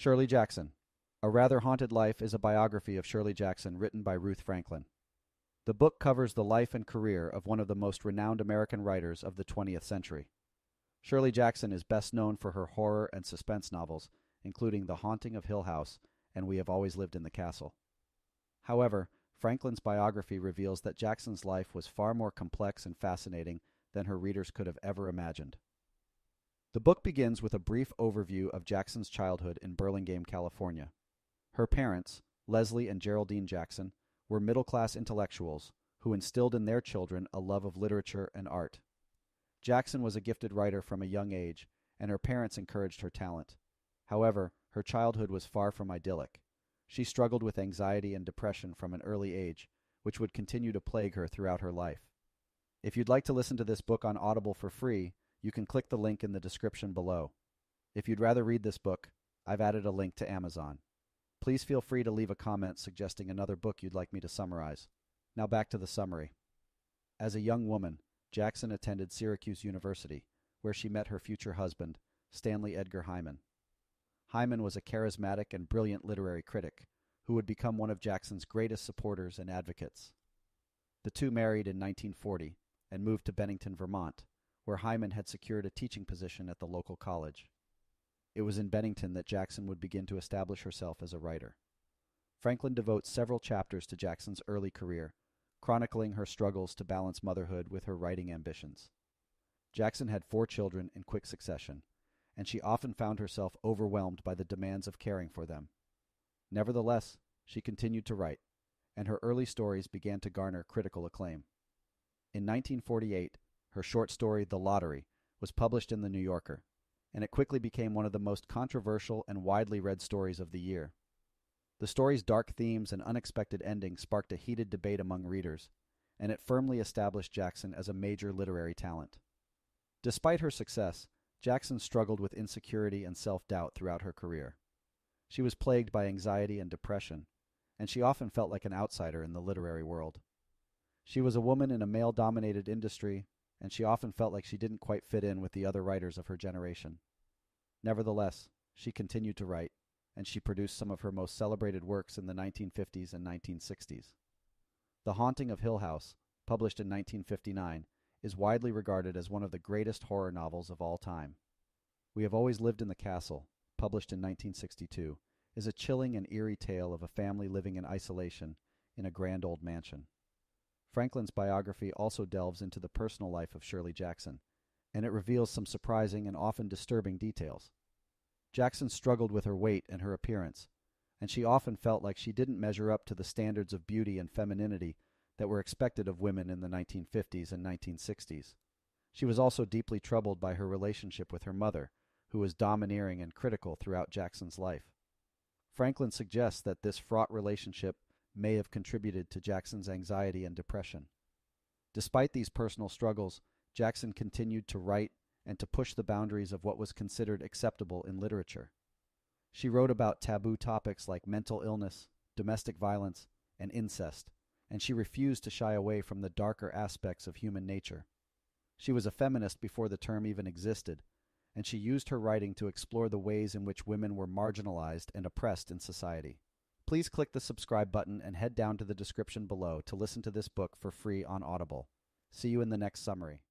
Shirley Jackson. A Rather Haunted Life is a biography of Shirley Jackson written by Ruth Franklin. The book covers the life and career of one of the most renowned American writers of the 20th century. Shirley Jackson is best known for her horror and suspense novels, including The Haunting of Hill House and We Have Always Lived in the Castle. However, Franklin's biography reveals that Jackson's life was far more complex and fascinating than her readers could have ever imagined. The book begins with a brief overview of Jackson's childhood in Burlingame, California. Her parents, Leslie and Geraldine Jackson, were middle-class intellectuals who instilled in their children a love of literature and art. Jackson was a gifted writer from a young age, and her parents encouraged her talent. However, her childhood was far from idyllic. She struggled with anxiety and depression from an early age, which would continue to plague her throughout her life. If you'd like to listen to this book on Audible for free, you can click the link in the description below. If you'd rather read this book, I've added a link to Amazon. Please feel free to leave a comment suggesting another book you'd like me to summarize. Now back to the summary. As a young woman, Jackson attended Syracuse University, where she met her future husband, Stanley Edgar Hyman. Hyman was a charismatic and brilliant literary critic, who would become one of Jackson's greatest supporters and advocates. The two married in 1940 and moved to Bennington, Vermont, where Hyman had secured a teaching position at the local college. It was in Bennington that Jackson would begin to establish herself as a writer. Franklin devotes several chapters to Jackson's early career, chronicling her struggles to balance motherhood with her writing ambitions. Jackson had 4 children in quick succession, and she often found herself overwhelmed by the demands of caring for them. Nevertheless, she continued to write, and her early stories began to garner critical acclaim. In 1948, her short story The Lottery was published in The New Yorker, and it quickly became one of the most controversial and widely read stories of the year. The story's dark themes and unexpected ending sparked a heated debate among readers, and it firmly established Jackson as a major literary talent. Despite her success, Jackson struggled with insecurity and self-doubt throughout her career. She was plagued by anxiety and depression, and she often felt like an outsider in the literary world. She was a woman in a male-dominated industry, and she often felt like she didn't quite fit in with the other writers of her generation. Nevertheless, she continued to write, and she produced some of her most celebrated works in the 1950s and 1960s. The Haunting of Hill House, published in 1959, is widely regarded as one of the greatest horror novels of all time. We Have Always Lived in the Castle, published in 1962, is a chilling and eerie tale of a family living in isolation in a grand old mansion. Franklin's biography also delves into the personal life of Shirley Jackson, and it reveals some surprising and often disturbing details. Jackson struggled with her weight and her appearance, and she often felt like she didn't measure up to the standards of beauty and femininity that were expected of women in the 1950s and 1960s. She was also deeply troubled by her relationship with her mother, who was domineering and critical throughout Jackson's life. Franklin suggests that this fraught relationship may have contributed to Jackson's anxiety and depression. Despite these personal struggles, Jackson continued to write and to push the boundaries of what was considered acceptable in literature. She wrote about taboo topics like mental illness, domestic violence, and incest, and she refused to shy away from the darker aspects of human nature. She was a feminist before the term even existed, and she used her writing to explore the ways in which women were marginalized and oppressed in society. Please click the subscribe button and head down to the description below to listen to this book for free on Audible. See you in the next summary.